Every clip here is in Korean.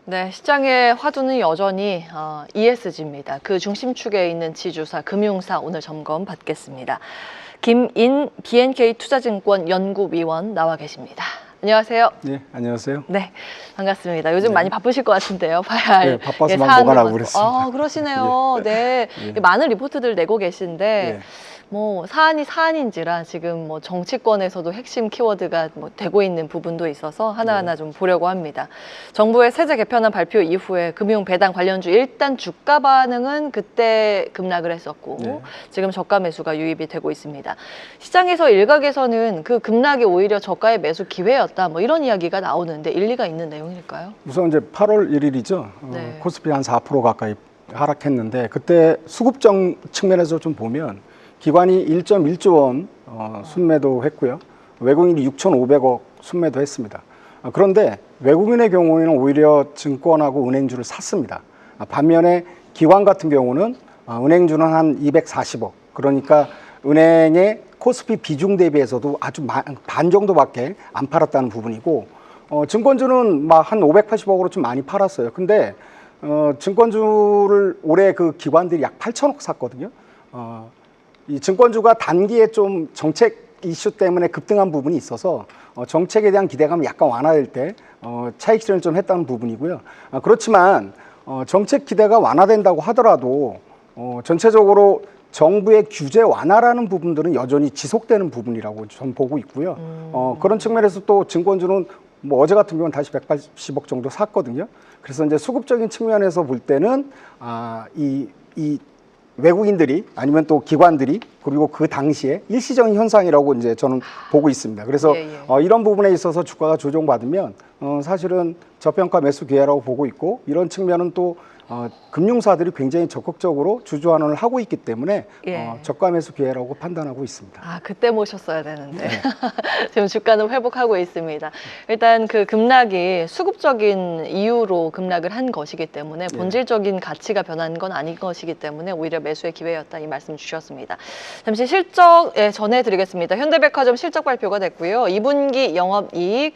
네, 시장의 화두는 여전히 ESG입니다. 그 중심축에 있는 지주사, 금융사 오늘 점검 받겠습니다. 김인 BNK 투자증권 연구위원 나와 계십니다. 안녕하세요. 네, 안녕하세요. 네, 반갑습니다. 요즘 네. 많이 바쁘실 것 같은데요. 봐야 할 네, 바빠서 예, 막 사안도 뭐가 나고 많고. 그랬습니다. 그러시네요. 네, 예. 많은 리포트들 내고 계신데 예. 뭐 사안이 사안인지라 지금 뭐 정치권에서도 핵심 키워드가 뭐 되고 있는 부분도 있어서 하나하나 좀 보려고 합니다. 정부의 세제 개편안 발표 이후에 금융 배당 관련주 일단 주가 반응은 그때 급락을 했었고 네. 지금 저가 매수가 유입이 되고 있습니다. 시장에서 일각에서는 그 급락이 오히려 저가의 매수 기회였다 뭐 이런 이야기가 나오는데 일리가 있는 내용일까요? 우선 이제 8월 1일이죠. 네. 코스피 한 4% 가까이 하락했는데 그때 수급적 측면에서 좀 보면 기관이 1.1조 원 순매도했고요. 외국인이 6,500억 순매도했습니다. 그런데 외국인의 경우에는 오히려 증권하고 은행주를 샀습니다. 반면에 기관 같은 경우는 은행주는 한 240억. 그러니까 은행의 코스피 비중 대비해서도 아주 반 정도밖에 안 팔았다는 부분이고 증권주는 막 한 580억으로 좀 많이 팔았어요. 근데 증권주를 올해 그 기관들이 약 8천억 샀거든요. 이 증권주가 단기에 좀 정책 이슈 때문에 급등한 부분이 있어서 정책에 대한 기대감이 약간 완화될 때 차익 실현을 좀 했다는 부분이고요. 그렇지만 정책 기대가 완화된다고 하더라도 전체적으로 정부의 규제 완화라는 부분들은 여전히 지속되는 부분이라고 저는 보고 있고요. 그런 측면에서 또 증권주는 뭐 어제 같은 경우는 다시 180억 정도 샀거든요. 그래서 이제 수급적인 측면에서 볼 때는 이 외국인들이 아니면 또 기관들이 그리고 그 당시에 일시적인 현상이라고 이제 저는 보고 있습니다. 그래서 이런 부분에 있어서 주가가 조정받으면 사실은 저평가 매수 기회라고 보고 있고 이런 측면은 또 금융사들이 굉장히 적극적으로 주주환원을 하고 있기 때문에 저가 매수 기회라고 판단하고 있습니다. 그때 모셨어야 되는데 지금 주가는 회복하고 있습니다. 일단 그 급락이 수급적인 이유로 급락을 한 것이기 때문에 본질적인 가치가 변한 건 아닌 것이기 때문에 오히려 매수의 기회였다 이 말씀 주셨습니다. 잠시 실적 전해드리겠습니다. 현대백화점 실적 발표가 됐고요. 2분기 영업이익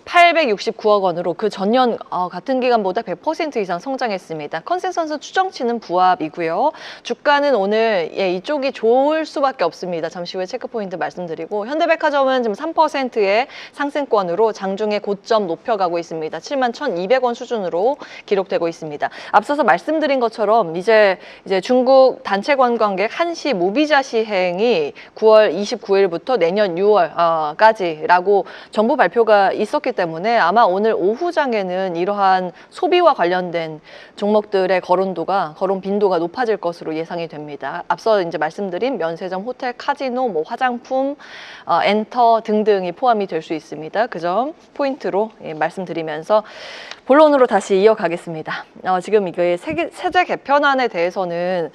869억 원으로 그 전년 같은 기간보다 100% 이상 성장했습니다. 컨센서스 추정치는 부합이고요. 주가는 오늘 이쪽이 좋을 수밖에 없습니다. 잠시 후에 체크포인트 말씀드리고 현대백화점은 지금 3%의 상승권으로 장중에 고점 높여가고 있습니다. 71,200원 수준으로 기록되고 있습니다. 앞서서 말씀드린 것처럼 이제 중국 단체 관광객 한시 무비자 시행이 9월 29일부터 내년 6월까지라고 정부 발표가 있었기 때문에 아마 오늘 오후장에는 이러한 소비와 관련된 종목들의 거론 빈도가 높아질 것으로 예상이 됩니다. 앞서 이제 말씀드린 면세점, 호텔, 카지노, 뭐 화장품, 엔터 등등이 포함이 될 수 있습니다. 그 점 포인트로 말씀드리면서 본론으로 다시 이어가겠습니다. 지금 이게 세제 개편안에 대해서는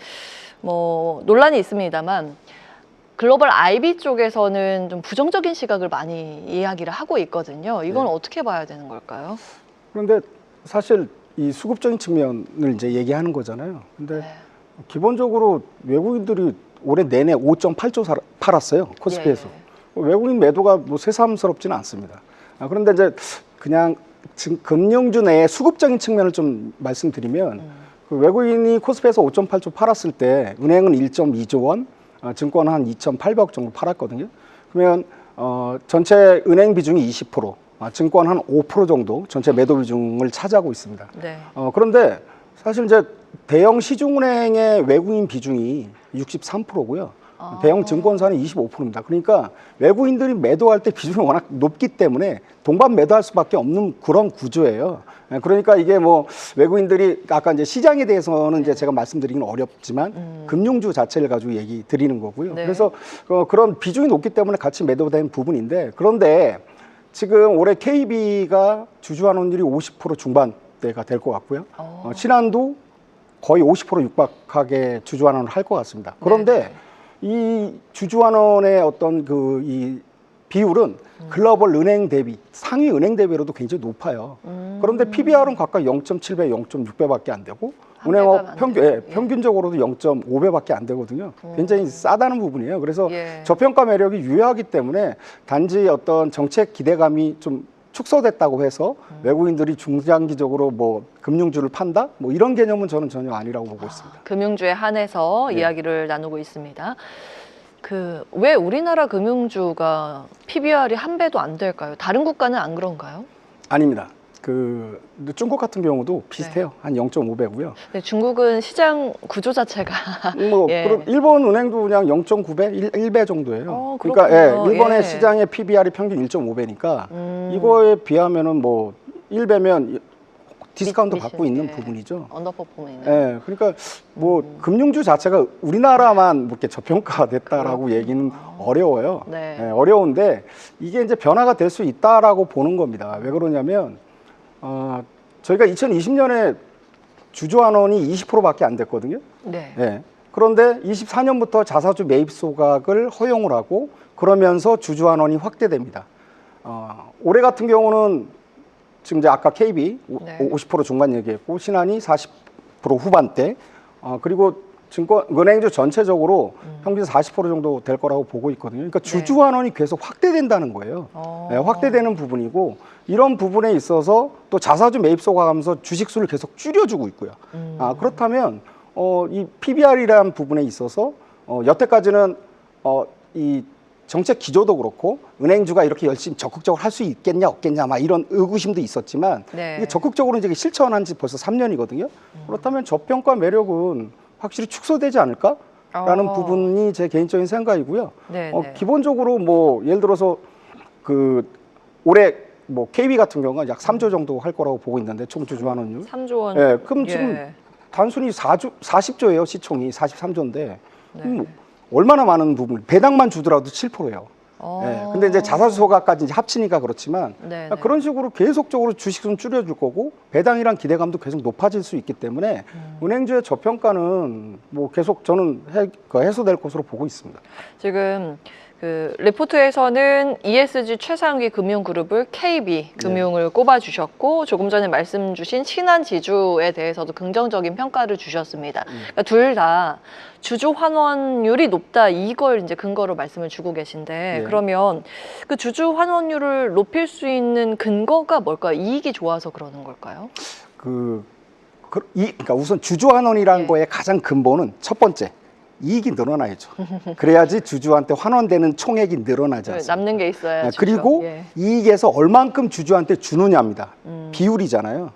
뭐 논란이 있습니다만 글로벌 IB 쪽에서는 좀 부정적인 시각을 많이 이야기를 하고 있거든요. 이건 어떻게 봐야 되는 걸까요? 그런데 사실 이 수급적인 측면을 이제 얘기하는 거잖아요. 근데 기본적으로 외국인들이 올해 내내 5.8조 팔았어요. 코스피에서. 외국인 매도가 뭐 새삼스럽지는 않습니다. 그런데 이제 그냥 금융주 내의 수급적인 측면을 좀 말씀드리면 그 외국인이 코스피에서 5.8조 팔았을 때 은행은 1.2조 원, 증권은 한 2,800억 정도 팔았거든요. 그러면 전체 은행 비중이 20%, 증권 한 5% 정도 전체 매도 비중을 차지하고 있습니다. 그런데 사실 이제 대형 시중은행의 외국인 비중이 63%고요. 대형 증권사는 25%입니다. 그러니까 외국인들이 매도할 때 비중이 워낙 높기 때문에 동반 매도할 수밖에 없는 그런 구조예요. 그러니까 이게 뭐 외국인들이 아까 이제 시장에 대해서는 이제 제가 말씀드리기는 어렵지만 금융주 자체를 가지고 얘기 드리는 거고요. 그래서 그런 비중이 높기 때문에 같이 매도된 부분인데 그런데 지금 올해 KB가 주주환원율이 50% 중반대가 될 것 같고요. 신한도 거의 50% 육박하게 주주환원을 할 것 같습니다. 그런데 이 주주환원의 어떤 이 비율은 글로벌 은행 대비, 상위 은행 대비로도 굉장히 높아요. 그런데 PBR은 각각 0.7배, 0.6배밖에 안 되고 은행업 평균적으로도 0.5배밖에 안 되거든요. 굉장히 싸다는 부분이에요. 그래서 저평가 매력이 유효하기 때문에 단지 어떤 정책 기대감이 좀 축소됐다고 해서 외국인들이 중장기적으로 뭐 금융주를 판다? 뭐 이런 개념은 저는 전혀 아니라고 보고 있습니다. 금융주에 한해서 네. 이야기를 나누고 있습니다. 왜 우리나라 금융주가 PBR이 한 배도 안 될까요? 다른 국가는 안 그런가요? 아닙니다. 중국 같은 경우도 비슷해요. 네. 한 0.5배고요. 네, 중국은 시장 구조 자체가 뭐 예. 그럼 일본 은행도 그냥 0.9배, 1배 정도예요. 그렇군요. 그러니까 일본의 예. 시장의 PBR이 평균 1.5배니까 이거에 비하면은 뭐 1배면 디스카운트 받고 있는 부분이죠. 언더퍼포먼이네요. 예, 그러니까 뭐 금융주 자체가 우리나라만 뭐 이렇게 저평가됐다라고 얘기는 어려워요. 네. 예, 어려운데 이게 이제 변화가 될 수 있다라고 보는 겁니다. 왜 그러냐면 저희가 2020년에 주주 환원이 20%밖에 안 됐거든요. 네. 예. 그런데 24년부터 자사주 매입 소각을 허용을 하고 그러면서 주주 환원이 확대됩니다. 올해 같은 경우는 지금 이제 아까 KB 네. 50% 중반 얘기했고 신한이 40% 후반대 그리고 은행주 전체적으로 평균 40% 정도 될 거라고 보고 있거든요. 그러니까 주주 환원이 계속 확대된다는 거예요. 네, 확대되는 부분이고 이런 부분에 있어서 또 자사주 매입 소각하면서 주식 수를 계속 줄여주고 있고요. 그렇다면 이 PBR이라는 부분에 있어서 여태까지는 이 정책 기조도 그렇고 은행주가 이렇게 열심히 적극적으로 할 수 있겠냐 없겠냐 막 이런 의구심도 있었지만 네. 이게 적극적으로 이제 실천한 지 벌써 3년이거든요. 그렇다면 저평가 매력은 확실히 축소되지 않을까라는 부분이 제 개인적인 생각이고요. 네, 기본적으로 뭐 예를 들어서 올해 뭐 KB 같은 경우는 약 3조 정도 할 거라고 보고 있는데 총 주주 환원율. 3조 원. 예, 그럼 지금 단순히 40조예요. 시총이 43조인데 얼마나 많은 부분 배당만 주더라도 7%예요. 예, 근데 이제 자사주 소각까지 이제 합치니까 그렇지만 그런 식으로 계속적으로 주식수는 줄여줄 거고 배당이란 기대감도 계속 높아질 수 있기 때문에 은행주의 저평가는 뭐 계속 저는 해소될 것으로 보고 있습니다. 지금 리포트에서는 ESG 최상위 금융그룹을 KB 금융을 꼽아주셨고 조금 전에 말씀 주신 신한지주에 대해서도 긍정적인 평가를 주셨습니다. 그러니까 둘 다 주주 환원율이 높다 이걸 이제 근거로 말씀을 주고 계신데 그러면 그 주주 환원율을 높일 수 있는 근거가 뭘까요? 이익이 좋아서 그러는 걸까요? 그러니까 우선 주주 환원이라는 거의 가장 근본은 첫 번째 이익이 늘어나야죠. 그래야지 주주한테 환원되는 총액이 늘어나지 않습니까? 남는 게 있어야. 그리고 이익에서 얼만큼 주주한테 주느냐입니다. 비율이잖아요.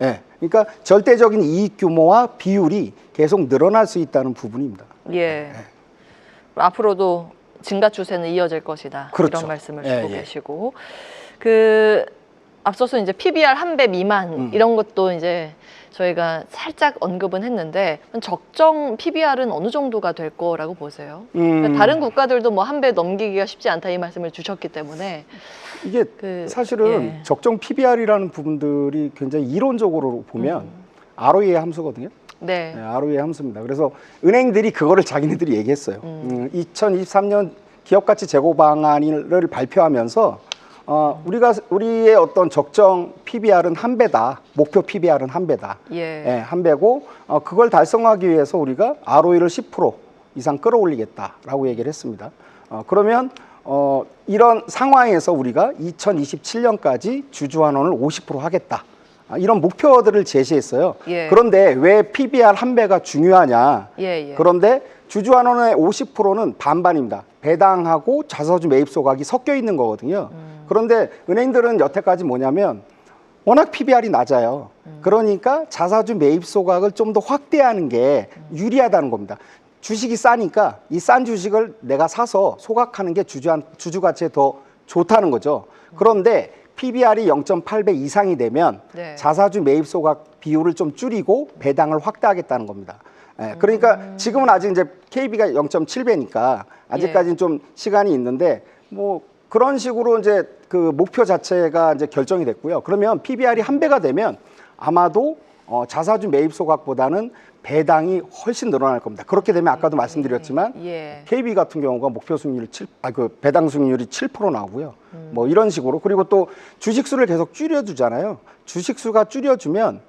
예, 그러니까 절대적인 이익 규모와 비율이 계속 늘어날 수 있다는 부분입니다. 예. 앞으로도 증가 추세는 이어질 것이다. 그렇죠. 이런 말씀을 주고 계시고 앞서서 이제 PBR 한 배 미만 이런 것도 이제 저희가 살짝 언급은 했는데 적정 PBR은 어느 정도가 될 거라고 보세요? 그러니까 다른 국가들도 뭐 한 배 넘기기가 쉽지 않다 이 말씀을 주셨기 때문에 이게 사실은 적정 PBR이라는 부분들이 굉장히 이론적으로 보면 ROE의 함수거든요. 네. ROE의 함수입니다. 그래서 은행들이 그거를 자기네들이 얘기했어요. 2023년 기업가치 제고 방안을 발표하면서 우리의 어떤 적정 PBR은 한 배다. 목표 PBR은 한 배다. 한 배고 그걸 달성하기 위해서 우리가 ROE를 10% 이상 끌어올리겠다라고 얘기를 했습니다. 그러면 이런 상황에서 우리가 2027년까지 주주 환원을 50% 하겠다. 이런 목표들을 제시했어요. 그런데 왜 PBR 한 배가 중요하냐? 그런데 주주 환원의 50%는 반반입니다. 배당하고 자사주 매입 소각이 섞여 있는 거거든요. 그런데 은행들은 여태까지 뭐냐면 워낙 PBR이 낮아요. 그러니까 자사주 매입 소각을 좀 더 확대하는 게 유리하다는 겁니다. 주식이 싸니까 이 싼 주식을 내가 사서 소각하는 게 주주 가치에 더 좋다는 거죠. 그런데 PBR이 0.8배 이상이 되면 자사주 매입 소각 비율을 좀 줄이고 배당을 확대하겠다는 겁니다. 그러니까 지금은 아직 이제 KB가 0.7배니까 아직까지는 좀 시간이 있는데 뭐 그런 식으로 이제 그 목표 자체가 이제 결정이 됐고요. 그러면 PBR이 한 배가 되면 아마도 자사주 매입 소각보다는 배당이 훨씬 늘어날 겁니다. 그렇게 되면 아까도 말씀드렸지만 KB 같은 경우가 목표 수익률이 배당 수익률이 7% 나오고요. 뭐 이런 식으로 그리고 또 주식수를 계속 줄여주잖아요. 주식수가 줄여주면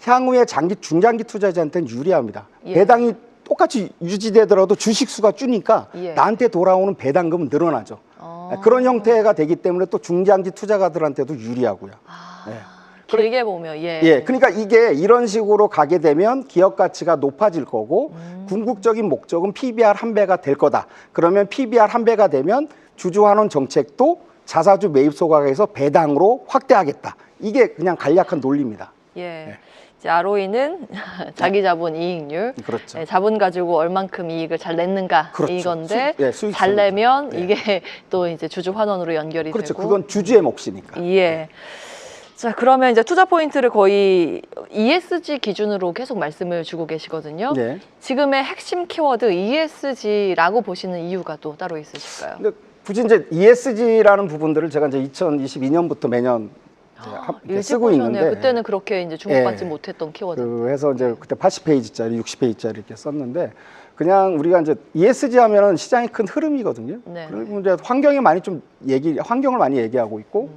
향후에 중장기 투자자한테는 유리합니다. 배당이 똑같이 유지되더라도 주식수가 줄니까 나한테 돌아오는 배당금은 늘어나죠. 그런 형태가 되기 때문에 또 중장기 투자가들한테도 유리하고요. 아, 네. 길게 보면 예. 예, 그러니까 이게 이런 식으로 가게 되면 기업 가치가 높아질 거고 궁극적인 목적은 PBR 한 배가 될 거다. 그러면 PBR 한 배가 되면 주주환원 정책도 자사주 매입 소각에서 배당으로 확대하겠다. 이게 그냥 간략한 논리입니다. 예. 네. 이제 ROE는 자기 자본 이익률, 그렇죠. 예, 자본 가지고 얼만큼 이익을 잘 냈는가 그렇죠. 이건데 수익 잘 내면 네. 이게 또 이제 주주 환원으로 연결이 그렇죠. 되고. 그건 주주의 몫이니까. 예. 자, 그러면 이제 투자 포인트를 거의 ESG 기준으로 계속 말씀을 주고 계시거든요. 네. 지금의 핵심 키워드 ESG라고 보시는 이유가 또 따로 있으실까요? 근데 굳이 이제 ESG라는 부분들을 제가 이제 2022년부터 매년 이제 일찍 쓰고 보셨네요. 있는데 그때는 그렇게 이제 주목받지 예. 못했던 키워드. 그래서 이제 그때 80페이지짜리, 60페이지짜리 이렇게 썼는데 그냥 우리가 이제 ESG 하면은 시장이 큰 흐름이거든요. 네. 그리고 이제 환경에 많이 좀 환경을 많이 얘기하고 있고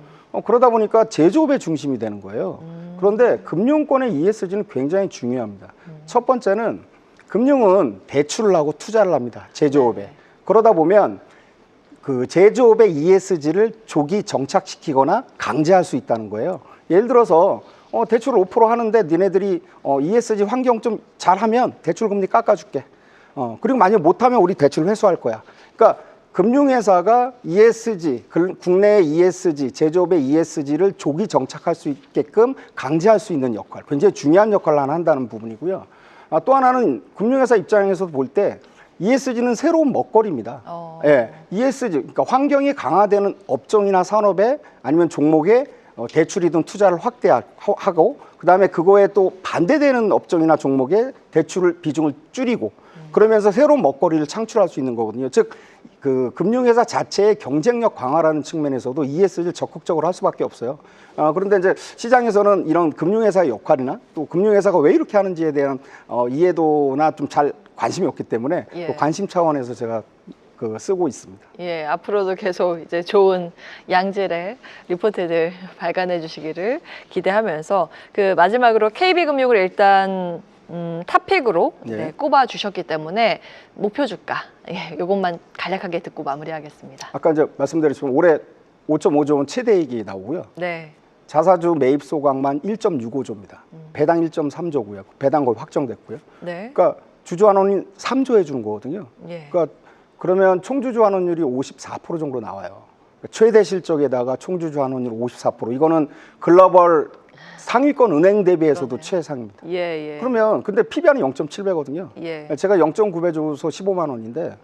그러다 보니까 제조업의 중심이 되는 거예요. 그런데 금융권의 ESG는 굉장히 중요합니다. 첫 번째는 금융은 대출을 하고 투자를 합니다. 제조업에. 네. 그러다 보면 그 제조업의 ESG를 조기 정착시키거나 강제할 수 있다는 거예요. 예를 들어서 대출을 5% 하는데 니네들이 ESG 환경 좀 잘하면 대출 금리 깎아줄게. 그리고 만약 못하면 우리 대출 회수할 거야. 그러니까 금융회사가 ESG, 국내의 ESG, 제조업의 ESG를 조기 정착할 수 있게끔 강제할 수 있는 역할, 굉장히 중요한 역할을 하나 한다는 부분이고요. 또 하나는 금융회사 입장에서 볼 때 ESG는 새로운 먹거리입니다. 예, ESG, 그러니까 환경이 강화되는 업종이나 산업에 아니면 종목에 대출이든 투자를 확대하고 그다음에 그거에 또 반대되는 업종이나 종목에 대출을 비중을 줄이고 그러면서 새로운 먹거리를 창출할 수 있는 거거든요. 즉, 그 금융회사 자체의 경쟁력 강화라는 측면에서도 ESG를 적극적으로 할 수밖에 없어요. 그런데 이제 시장에서는 이런 금융회사의 역할이나 또 금융회사가 왜 이렇게 하는지에 대한 이해도나 좀 잘 관심이 없기 때문에 예. 그 관심 차원에서 제가 쓰고 있습니다. 예, 앞으로도 계속 이제 좋은 양질의 리포트들 발간해 주시기를 기대하면서 그 마지막으로 KB금융을 일단 탑픽으로 예. 네, 꼽아 주셨기 때문에 목표 주가 이것만 간략하게 듣고 마무리하겠습니다. 아까 이제 말씀드렸지만 올해 5.5조 원 최대이익이 나오고요. 네. 자사주 매입 소각만 1.65조입니다. 배당 1.3조고요. 배당 거의 확정됐고요. 네. 그러니까 주주환원이 3조 해주는 거거든요. 예. 그러니까 그러면 총주주환원율이 54% 정도 나와요. 최대 실적에다가 총주주환원율 54%. 이거는 글로벌 상위권 은행 대비해서도 그러네요. 최상입니다. 예, 예. 그러면 근데 PBR은 0.7배거든요. 예. 제가 0.9배 줘서 15만 원인데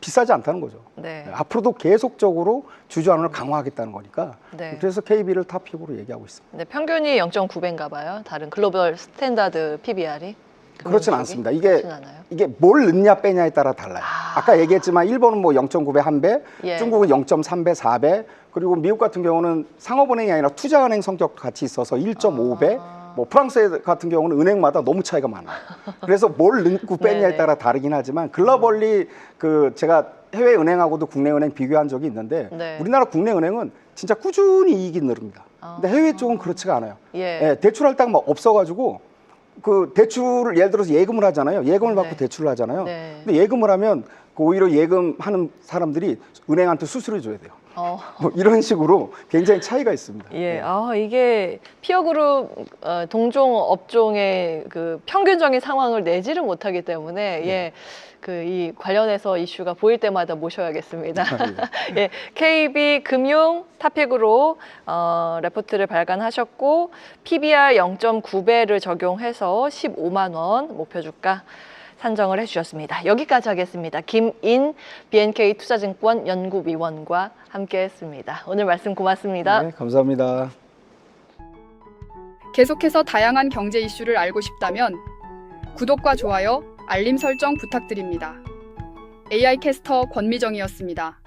비싸지 않다는 거죠. 네. 앞으로도 계속적으로 주주환원을 강화하겠다는 거니까. 네. 그래서 KB를 탑픽으로 얘기하고 있습니다. 네, 평균이 0.9배인가 봐요. 다른 글로벌 스탠다드 PBR이. 그렇진 않습니다. 이게 그렇진 않아요. 이게 뭘 넣냐 빼냐에 따라 달라요. 아까 얘기했지만 일본은 뭐 0.9배 1배, 예. 중국은 0.3배 4배, 그리고 미국 같은 경우는 상업은행이 아니라 투자은행 성격 같이 있어서 1.5배, 뭐 프랑스 같은 경우는 은행마다 너무 차이가 많아요. 그래서 뭘 넣고 빼냐에 네네. 따라 다르긴 하지만 글로벌리 제가 해외 은행하고도 국내 은행 비교한 적이 있는데 네. 우리나라 국내 은행은 진짜 꾸준히 이익이 늘습니다. 근데 해외 쪽은 그렇지가 않아요. 예. 예, 대출할 때가 막 없어가지고 그 대출을 예를 들어서 예금을 하잖아요. 예금을 받고 네. 대출을 하잖아요. 네. 근데 예금을 하면 그 오히려 예금하는 사람들이 은행한테 수수료 줘야 돼요. 뭐 이런 식으로 굉장히 차이가 있습니다. 예, 이게 피어그룹 동종 업종의 그 평균적인 상황을 내지를 못하기 때문에 예, 이 관련해서 이슈가 보일 때마다 모셔야겠습니다. 예, KB 금융 탑픽으로 레포트를 발간하셨고 PBR 0.9배를 적용해서 15만 원 목표 주가 산정을 해주셨습니다. 여기까지 하겠습니다. 김인 BNK 투자증권 연구위원과 함께했습니다. 오늘 말씀 고맙습니다. 네, 감사합니다. 계속해서 다양한 경제 이슈를 알고 싶다면 구독과 좋아요, 알림 설정 부탁드립니다. AI 캐스터 권미정이었습니다.